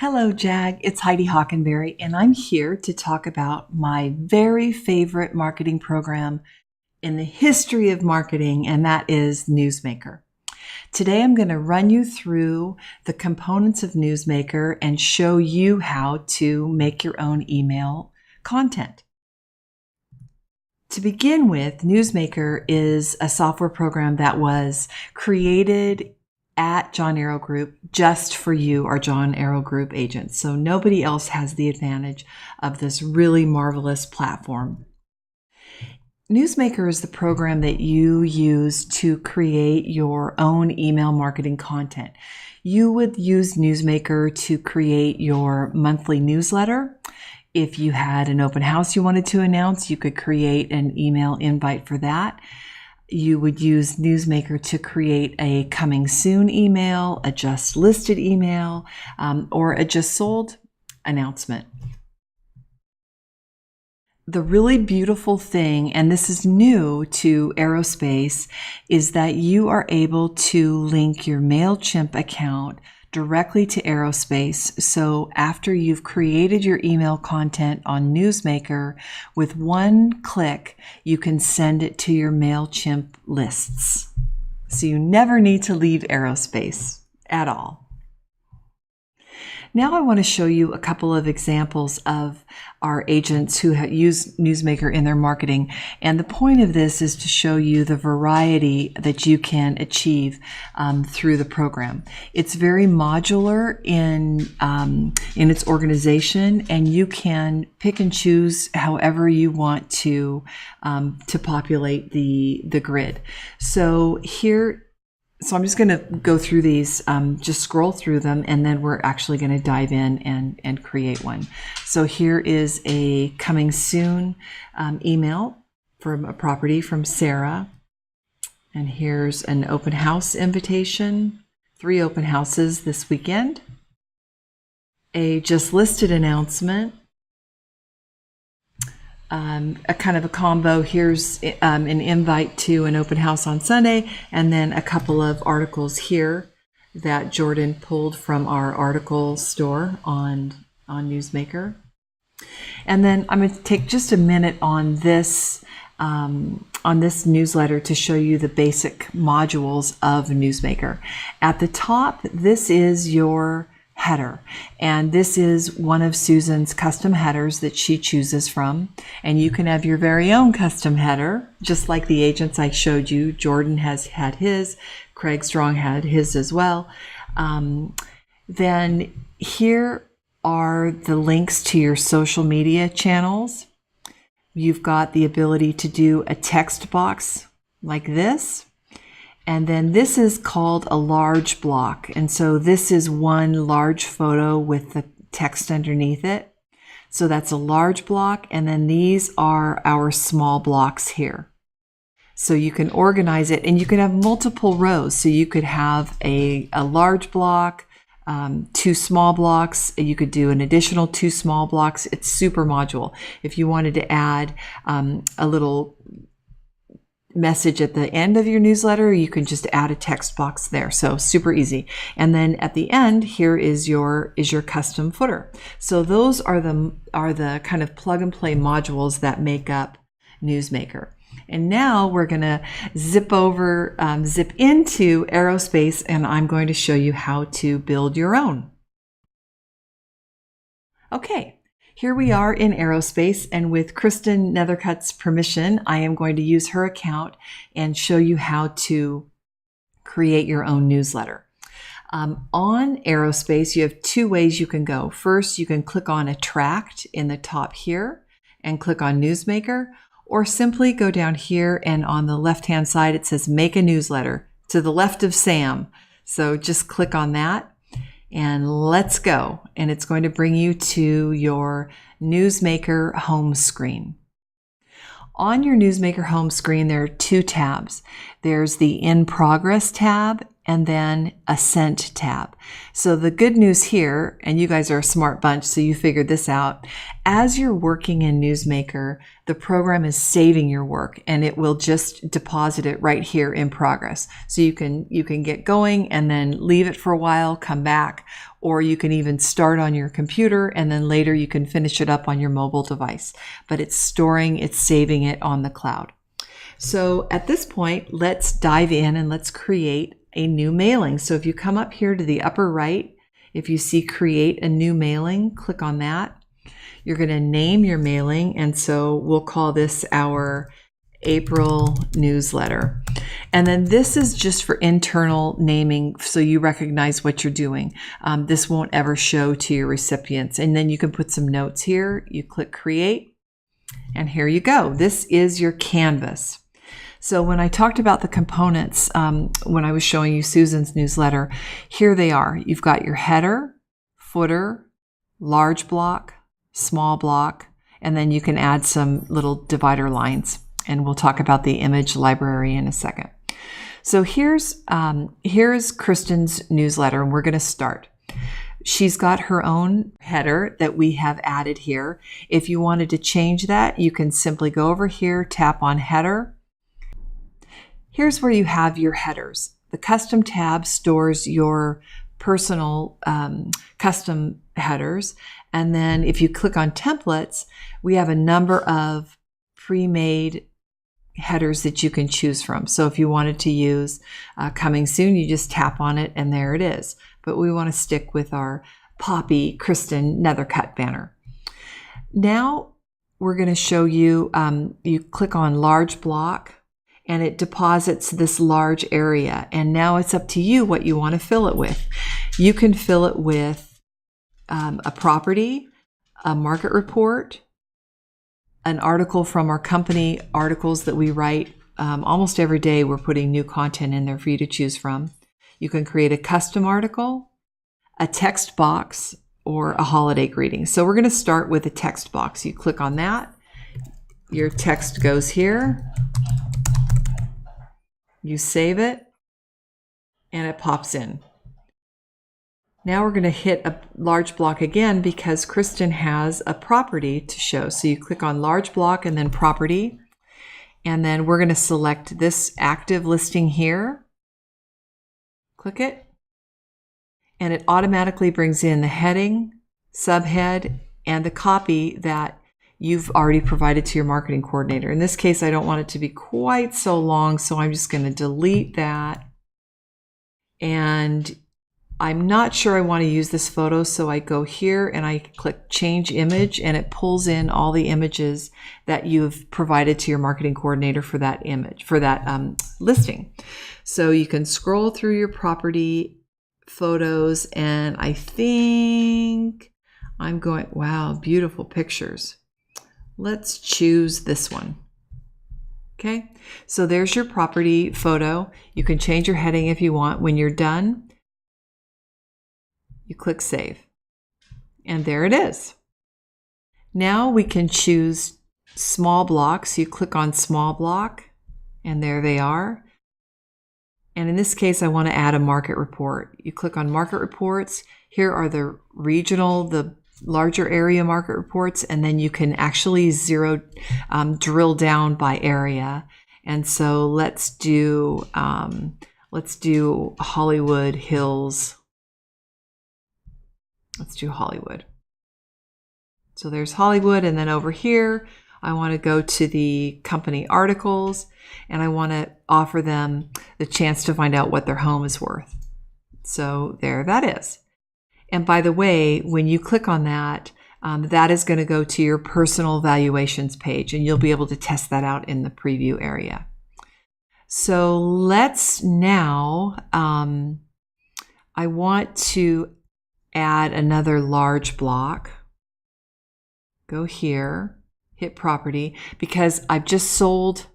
Hello, Jag. It's Heidi Hockenberry, and I'm here to talk about my very favorite marketing program in the history of marketing, and that is NewsMaker. Today, I'm going to run you through the components of NewsMaker and show you how to make your own email content. To begin with, NewsMaker is a software program that was created at John Arrow Group just for you, our John Arrow Group agents. So nobody else has the advantage of this really marvelous platform. NewsMaker is the program that you use to create your own email marketing content. You would use NewsMaker to create your monthly newsletter. If you had an open house you wanted to announce, you could create an email invite for that. You would use NewsMaker to create a coming soon email, a just listed email, or a just sold announcement. The really beautiful thing, and this is new to AaroeSpace, is that you are able to link your MailChimp account directly to AaroeSpace. So after you've created your email content on NewsMaker, with one click, you can send it to your MailChimp lists. So you never need to leave AaroeSpace at all. Now I want to show you a couple of examples of our agents who use NewsMaker in their marketing. And the point of this is to show you the variety that you can achieve through the program. It's very modular in its organization, and you can pick and choose however you want to populate the grid. So I'm just going to go through these, just scroll through them, and then we're actually going to dive in and create one. So here is a coming soon email from a property from Sarah. And here's an open house invitation, 3 open houses this weekend. A just listed announcement. A kind of a combo. Here's an invite to an open house on Sunday, and then a couple of articles here that Jordan pulled from our article store on NewsMaker. And then I'm going to take just a minute on this newsletter to show you the basic modules of NewsMaker. At the top, this is your header, and this is one of Susan's custom headers that she chooses from, and you can have your very own custom header, just like the agents I showed you. Jordan has had his, Craig Strong had his as well. Then here are the links to your social media channels. You've got the ability to do a text box like this. And then this is called a large block. And so this is one large photo with the text underneath it. So that's a large block. And then these are our small blocks here. So you can organize it, and you can have multiple rows. So you could have a large block, 2 small blocks. You could do an additional 2 small blocks. It's super modular. If you wanted to add a little message at the end of your newsletter, you can just add a text box there. So super easy. And then at the end, here is your custom footer. So those are the kind of plug and play modules that make up NewsMaker. And now we're going to zip into AaroeSpace, and I'm going to show you how to build your own. Okay. Here we are in AaroeSpace, and with Kristen Nethercutt's permission, I am going to use her account and show you how to create your own newsletter. On AaroeSpace, you have 2 ways you can go. First, you can click on Attract in the top here and click on NewsMaker, or simply go down here, and on the left-hand side, it says Make a Newsletter to the left of Sam. So just click on that. And let's go. And it's going to bring you to your NewsMaker home screen. On your NewsMaker home screen, there are 2 tabs. There's the In Progress tab and then a sent tab. So the good news here, and you guys are a smart bunch, so you figured this out. As you're working in NewsMaker, the program is saving your work and it will just deposit it right here in progress. So you can get going and then leave it for a while, come back, or you can even start on your computer and then later you can finish it up on your mobile device. But it's saving it on the cloud. So at this point, let's dive in and let's create a new mailing. So if you come up here to the upper right, if you see create a new mailing, click on that. You're going to name your mailing. And so we'll call this our April newsletter. And then this is just for internal naming, so you recognize what you're doing. This won't ever show to your recipients. And then you can put some notes here. You click create, and here you go. This is your canvas. So when I talked about the components, when I was showing you Susan's newsletter, here they are. You've got your header, footer, large block, small block, and then you can add some little divider lines. And we'll talk about the image library in a second. So here's Kristen's newsletter, and we're going to start. She's got her own header that we have added here. If you wanted to change that, you can simply go over here, tap on header. Here's where you have your headers. The custom tab stores your personal custom headers. And then if you click on templates, we have a number of pre-made headers that you can choose from. So if you wanted to use coming soon, you just tap on it and there it is. But we want to stick with our Poppy Kristen Nethercut banner. Now we're going to show you, you click on large block and it deposits this large area. And now it's up to you what you want to fill it with. You can fill it with a property, a market report, an article from our company articles that we write. Almost every day we're putting new content in there for you to choose from. You can create a custom article, a text box, or a holiday greeting. So we're going to start with a text box. You click on that. Your text goes here. You save it, and it pops in. Now we're going to hit a large block again because Kristen has a property to show. So you click on large block and then property. And then we're going to select this active listing here. Click it. And it automatically brings in the heading, subhead, and the copy that you've already provided to your marketing coordinator. In this case, I don't want it to be quite so long, so I'm just going to delete that. And I'm not sure I want to use this photo, so I go here and I click change image, and it pulls in all the images that you've provided to your marketing coordinator for that image, for that listing. So you can scroll through your property photos, and I think I'm going, wow, beautiful pictures. Let's choose this one. Okay, so there's your property photo. You can change your heading if you want. When you're done, you click save. And there it is. Now we can choose small blocks. You click on small block, and there they are. And in this case, I want to add a market report. You click on market reports. Here are the regional, the larger area market reports, and then you can actually drill down by area. And so let's do Hollywood Hills. Let's do Hollywood. So there's Hollywood, and then over here, I want to go to the company articles, and I want to offer them the chance to find out what their home is worth. So there that is. And by the way, when you click on that, that is going to go to your personal valuations page, and you'll be able to test that out in the preview area. So let's now, I want to add another large block. Go here, hit property, because I've just sold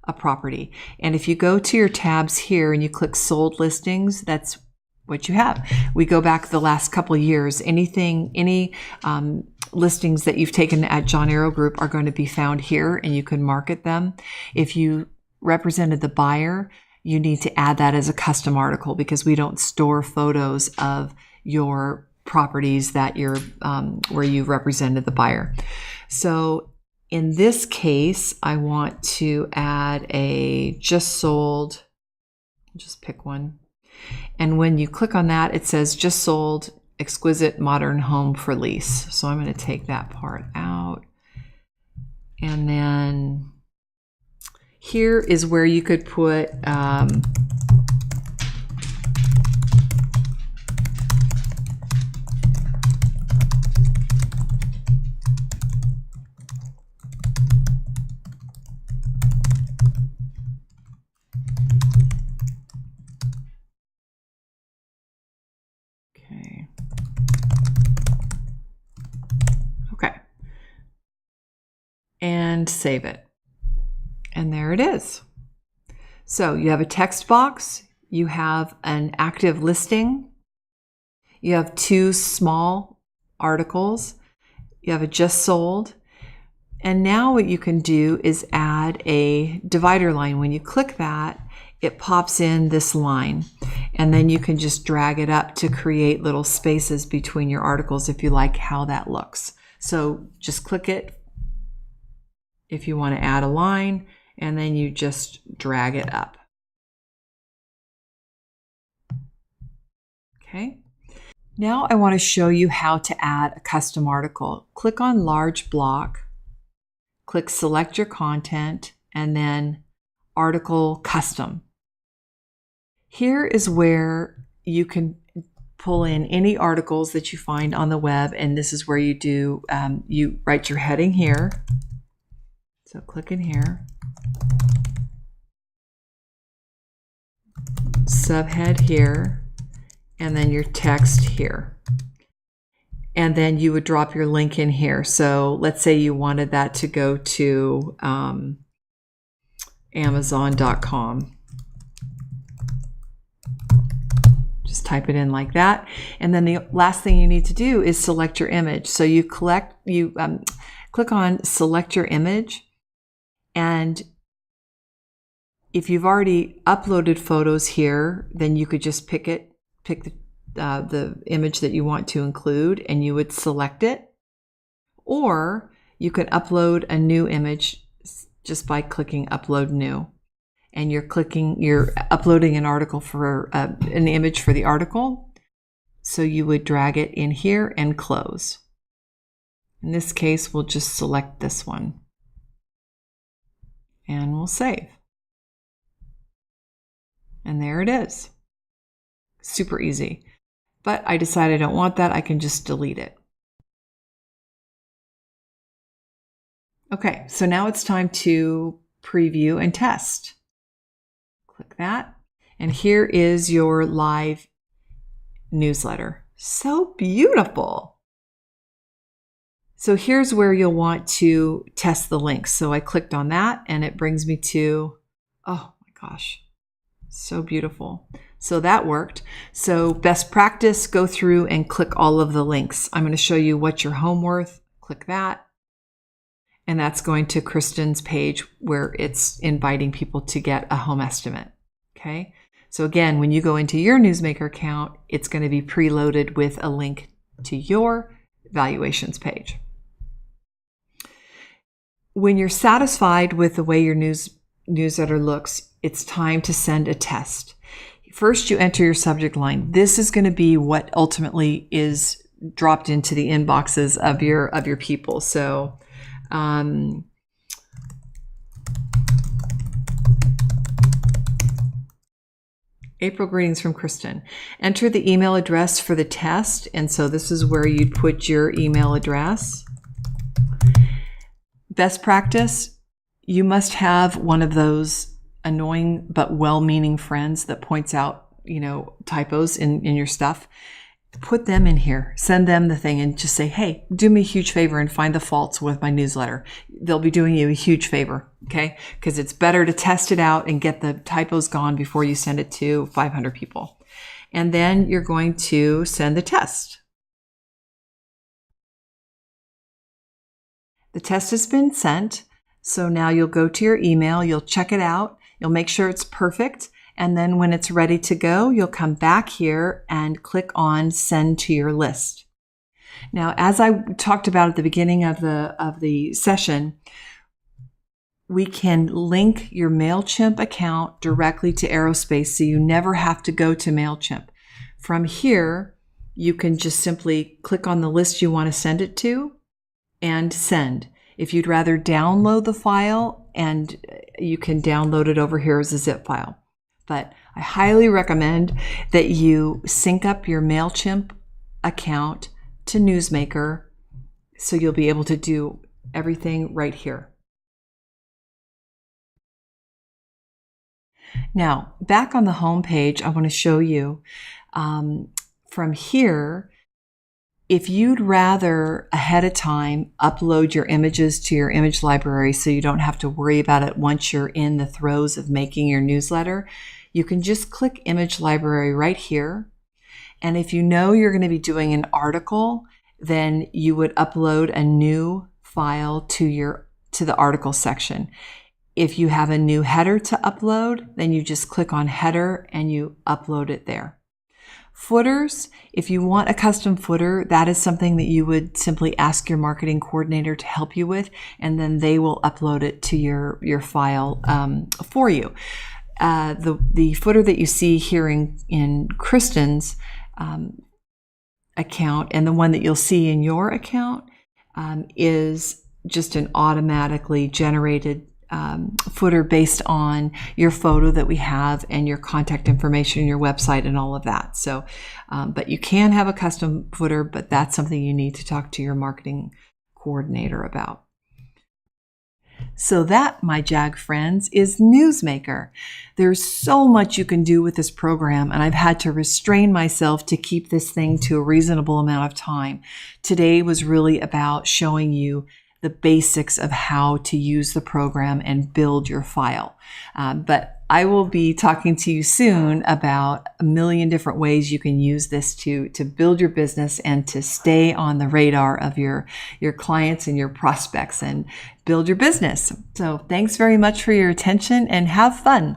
a property. And if you go to your tabs here and you click sold listings, that's what you have. We go back the last couple of years. Any listings that you've taken at John Arrow Group are going to be found here, and you can market them. If you represented the buyer, you need to add that as a custom article because we don't store photos of your properties that you're where you've represented the buyer. So in this case, I want to add a just sold, just pick one. And when you click on that, it says just sold exquisite modern home for lease. So I'm going to take that part out. And then here is where you could put okay, and save it. And there it is. So you have a text box, you have an active listing, you have 2 small articles, you have a just sold, and now what you can do is add a divider line. When you click that, it pops in this line, and then you can just drag it up to create little spaces between your articles if you like how that looks. So just click it if you want to add a line, and then you just drag it up. Okay. Now I want to show you how to add a custom article. Click on large block, click select your content, and then article custom. Here is where you can pull in any articles that you find on the web, and this is where you do, you write your heading here. So click in here. Subhead here, and then your text here. And then you would drop your link in here. So let's say you wanted that to go to Amazon.com. Just type it in like that. And then the last thing you need to do is select your image. So you click on select your image. And if you've already uploaded photos here, then you could just pick the image that you want to include, and you would select it. Or you could upload a new image just by clicking upload new. And you're uploading an article for an image for the article. So you would drag it in here and close. In this case, we'll just select this one. And we'll save. And there it is. Super easy. But I decided I don't want that. I can just delete it. Okay, so now it's time to preview and test. Click that. And here is your live newsletter. So beautiful. So here's where you'll want to test the links. So I clicked on that and it brings me to, oh my gosh, so beautiful. So that worked. So best practice, go through and click all of the links. I'm going to show you what's your home worth. Click that. And that's going to Kristen's page where it's inviting people to get a home estimate. Okay. So again, when you go into your NewsMaker account, it's going to be preloaded with a link to your valuations page. When you're satisfied with the way your newsletter looks, it's time to send a test. First, you enter your subject line. This is going to be what ultimately is dropped into the inboxes of your people. So, April greetings from Kristen. Enter the email address for the test. And so this is where you'd put your email address. Best practice, you must have one of those annoying but well-meaning friends that points out, typos in your stuff. Put them in here, send them the thing and just say, hey, do me a huge favor and find the faults with my newsletter. They'll be doing you a huge favor, okay? Because it's better to test it out and get the typos gone before you send it to 500 people. And then you're going to send the test. The test has been sent. So now you'll go to your email, you'll check it out, you'll make sure it's perfect, And then when it's ready to go, you'll come back here and click on Send to your list. Now, as I talked about at the beginning of the session, we can link your MailChimp account directly to AaroeSpace, so you never have to go to MailChimp. From here, you can just simply click on the list you want to send it to and send. If you'd rather download the file, and you can download it over here as a zip file. But I highly recommend that you sync up your MailChimp account to NewsMaker so you'll be able to do everything right here. Now, back on the home page, I want to show you from here, if you'd rather ahead of time upload your images to your image library so you don't have to worry about it once you're in the throes of making your newsletter, you can just click Image Library right here. And if you know you're going to be doing an article, then you would upload a new file to the article section. If you have a new header to upload, then you just click on Header and you upload it there. Footers, if you want a custom footer, that is something that you would simply ask your marketing coordinator to help you with, and then they will upload it to your file for you. The footer that you see here in Kristen's account and the one that you'll see in your account is just an automatically generated footer based on your photo that we have and your contact information, your website, and all of that. So, but you can have a custom footer, but that's something you need to talk to your marketing coordinator about. So that, my JAG friends, is NewsMaker. There's so much you can do with this program, and I've had to restrain myself to keep this thing to a reasonable amount of time. Today was really about showing you the basics of how to use the program and build your file. But I will be talking to you soon about a million different ways you can use this to build your business and to stay on the radar of your clients and your prospects and build your business. So thanks very much for your attention and have fun.